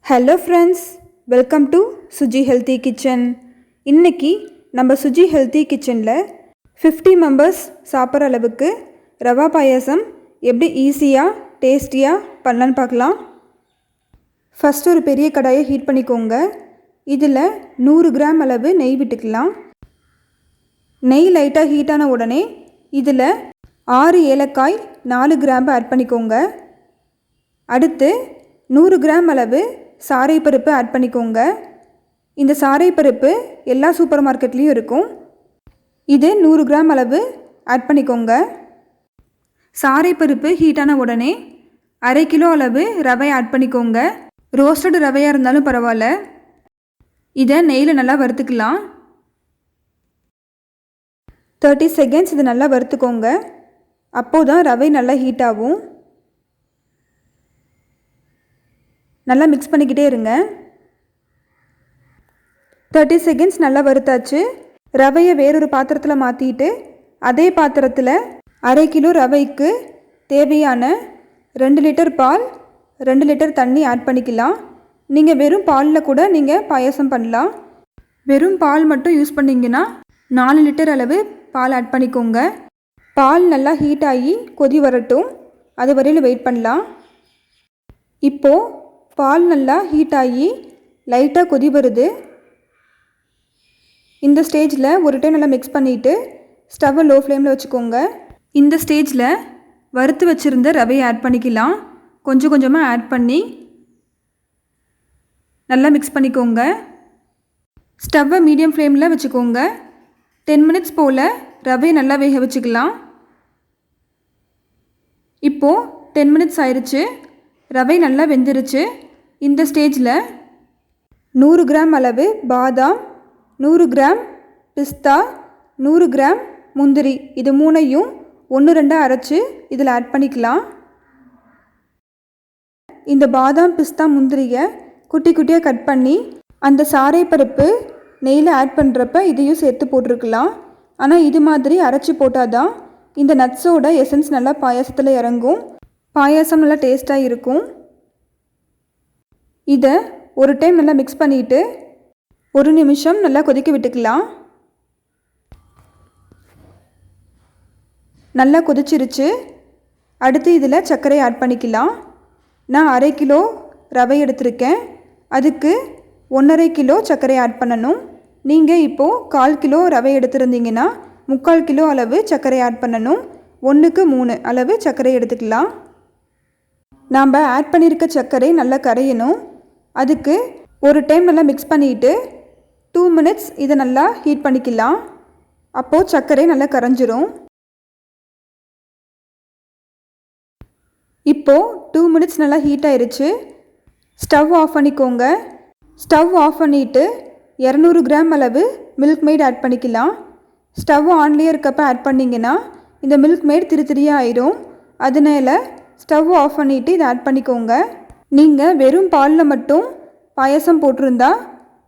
Hello friends, welcome to Suji Healthykitchen. இன்னைக்கு நம்ம Suji Healthykitchenல 50 members சாப்பிட்ற அளவுக்கு ரவா பாயாசம் எப்படி ஈஸியா டேஸ்டியா பண்ணலாம்னு பார்க்கலாம். ஃபர்ஸ்ட் ஒரு பெரிய கடாயை ஹீட் பண்ணிக்கோங்க. இதில் 100 கிராம் அளவு நெய் விட்டுக்கலாம். நெய் லைட்டாக ஹீட் ஆன உடனே இதில் 6 ஏலக்காய் 4 கிராம்பு ஆட் பண்ணிக்கோங்க. அடுத்து 100 கிராம் அளவு சாரை பருப்பு ஆட் பண்ணிக்கோங்க. இந்த சாரை பருப்பு எல்லா சூப்பர் மார்க்கெட்லேயும் இருக்கும். இது 100 கிராம் அளவு ஆட் பண்ணிக்கோங்க. சாரை பருப்பு ஹீட்டான உடனே 1/2 கிலோ அளவு ரவை ஆட் பண்ணிக்கோங்க. ரோஸ்டட் ரவையாக இருந்தாலும் பரவாயில்ல. இதை நெய்யில் நல்லா வறுத்துக்கலாம். 30 செகண்ட்ஸ் இது நல்லா வறுத்துக்கோங்க. அப்போது தான் ரவை நல்லா ஹீட் ஆகும். நல்லா மிக்ஸ் பண்ணிக்கிட்டே இருங்க. 30 செகண்ட்ஸ் நல்லா வறுத்தாச்சு. ரவையை வேறொரு பாத்திரத்தில் மாற்றிட்டு அதே பாத்திரத்தில் 1/2 கிலோ ரவைக்கு தேவையான 2 லிட்டர் பால் 2 லிட்டர் தண்ணி ஆட் பண்ணிக்கலாம். நீங்கள் வெறும் பாலில் கூட நீங்கள் பாயாசம் பண்ணலாம். வெறும் பால் மட்டும் யூஸ் பண்ணிங்கன்னா 4 லிட்டர் அளவு பால் ஆட் பண்ணிக்கோங்க. பால் நல்லா ஹீட் ஆகி கொதி வரட்டும். அது வரையில் வெயிட் பண்ணலாம். இப்போது பால் நல்லா ஹீட் ஆகி லைட்டாக கொதி வருது. இந்த ஸ்டேஜில் ஒரு டைம் நல்லா மிக்ஸ் பண்ணிவிட்டு ஸ்டவ்வை லோ ஃப்ளேமில் வச்சுக்கோங்க. இந்த ஸ்டேஜில் வறுத்து வச்சுருந்த ரவையை ஆட் பண்ணிக்கலாம். கொஞ்சம் கொஞ்சமாக ஆட் பண்ணி நல்லா மிக்ஸ் பண்ணிக்கோங்க. ஸ்டவ்வை மீடியம் ஃப்ளேமில் வச்சுக்கோங்க. 10 மினிட்ஸ் போல் ரவையை நல்லா வேக வச்சுக்கலாம். இப்போது 10 மினிட்ஸ் ஆயிடுச்சு. ரவை நல்லா வெந்துருச்சு. இந்த ஸ்டேஜில் 100 கிராம் அளவு பாதாம், 100 கிராம் பிஸ்தா, 100 கிராம் முந்திரி, இது மூணையும் 1-2 அரைச்சி இதில் ஆட் பண்ணிக்கலாம். இந்த பாதாம் பிஸ்தா முந்திரியை குட்டி குட்டியாக கட் பண்ணி அந்த சாரை பருப்பு நெய்யில் ஆட் பண்ணுறப்ப இதையும் சேர்த்து போட்டிருக்கலாம். ஆனால் இது மாதிரி அரைச்சி போட்டால் தான் இந்த நட்ஸோட எசன்ஸ் நல்லா பாயாசத்தில் இறங்கும். பாயாசம் நல்லா டேஸ்ட்டாக இருக்கும். இதை ஒரு டைம் நல்லா மிக்ஸ் பண்ணிவிட்டு 1 நிமிஷம் நல்லா கொதிக்க விட்டுக்கலாம். நல்லா கொதிச்சிருச்சு. அடுத்து இதில் சர்க்கரை ஆட் பண்ணிக்கலாம். நான் 1/2 கிலோ ரவை எடுத்திருக்கேன். அதுக்கு 1/2 கிலோ சர்க்கரை ஆட் பண்ணணும். நீங்கள் இப்போது 1/4 கிலோ ரவை எடுத்துருந்தீங்கன்னா 3/4 கிலோ அளவு சர்க்கரை ஆட் பண்ணணும். 1க்கு 3 அளவு சர்க்கரை எடுத்துக்கலாம். நாம் ஆட் பண்ணியிருக்க சர்க்கரை நல்லா கரையணும். அதுக்கு ஒரு டைம் நல்லா மிக்ஸ் பண்ணிவிட்டு 2 மினிட்ஸ் இதை நல்லா ஹீட் பண்ணிக்கலாம். அப்போது சர்க்கரை நல்லா கரைஞ்சிரும். இப்போது 2 மினிட்ஸ் நல்லா ஹீட் ஆயிடுச்சு. ஸ்டவ் ஆஃப் பண்ணிக்கோங்க. ஸ்டவ் ஆஃப் பண்ணிவிட்டு 200 கிராம் அளவு மில்க்மெய்ட் ஆட் பண்ணிக்கலாம். ஸ்டவ் ஆன்லேயே இருக்கப்போ ஆட் பண்ணிங்கன்னா இந்த மில்க்மெய்ட் திரியாக ஆயிடும். அதனால ஸ்டவ் ஆஃப் பண்ணிவிட்டு இதை ஆட் பண்ணிக்கோங்க. நீங்கள் வெறும் பாலில் மட்டும் பாயாசம் போட்டிருந்தா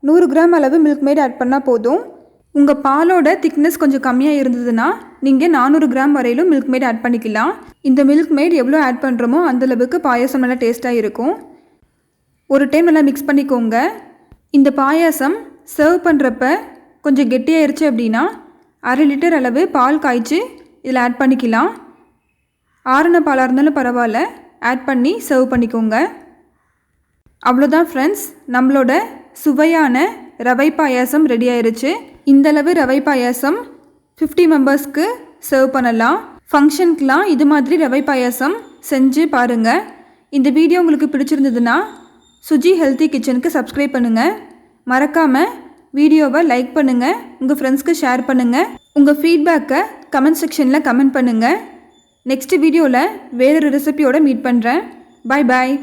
100 கிராம் அளவு மில்க்மெய்ட் ஆட் பண்ணால் போதும். உங்கள் பாலோட திக்னஸ் கொஞ்சம் கம்மியாக இருந்ததுன்னா நீங்கள் 400 கிராம் வரையிலும் மில்க்மெய்ட் ஆட் பண்ணிக்கலாம். இந்த மில்க்மெய்ட் எவ்வளோ ஆட் பண்ணுறோமோ அந்தளவுக்கு பாயாசம் நல்லா டேஸ்ட்டாக இருக்கும். ஒரு டைம் நல்லா மிக்ஸ் பண்ணிக்கோங்க. இந்த பாயாசம் சர்வ் பண்ணுறப்ப கொஞ்சம் கெட்டியாயிருச்சு அப்படின்னா 1/2 லிட்டர் அளவு பால் காய்ச்சி இதில் ஆட் பண்ணிக்கலாம். ஆறின பாலாக இருந்தாலும் பரவாயில்ல, ஆட் பண்ணி சர்வ் பண்ணிக்கோங்க. அவ்வளோதான் ஃப்ரெண்ட்ஸ், நம்மளோட சுவையான ரவை பாயாசம் ரெடி ஆயிருச்சு. இந்தளவு ரவை பாயாசம் 50 மெம்பர்ஸ்க்கு சர்வ் பண்ணலாம். ஃபங்க்ஷனுக்கெலாம் இது மாதிரி ரவை பாயாசம் செஞ்சு பாருங்கள். இந்த வீடியோ உங்களுக்கு பிடிச்சிருந்ததுன்னா சுஜி ஹெல்த்தி கிச்சனுக்கு சப்ஸ்கிரைப் பண்ணுங்கள். மறக்காமல் வீடியோவை லைக் பண்ணுங்கள். உங்கள் ஃப்ரெண்ட்ஸ்க்கு ஷேர் பண்ணுங்கள். உங்கள் ஃபீட்பேக்கை கமெண்ட் செக்ஷனில் கமெண்ட் பண்ணுங்கள். நெக்ஸ்ட் வீடியோவில் வேறொரு ரெசிபியோடு மீட் பண்ணுறேன். பாய் பாய்.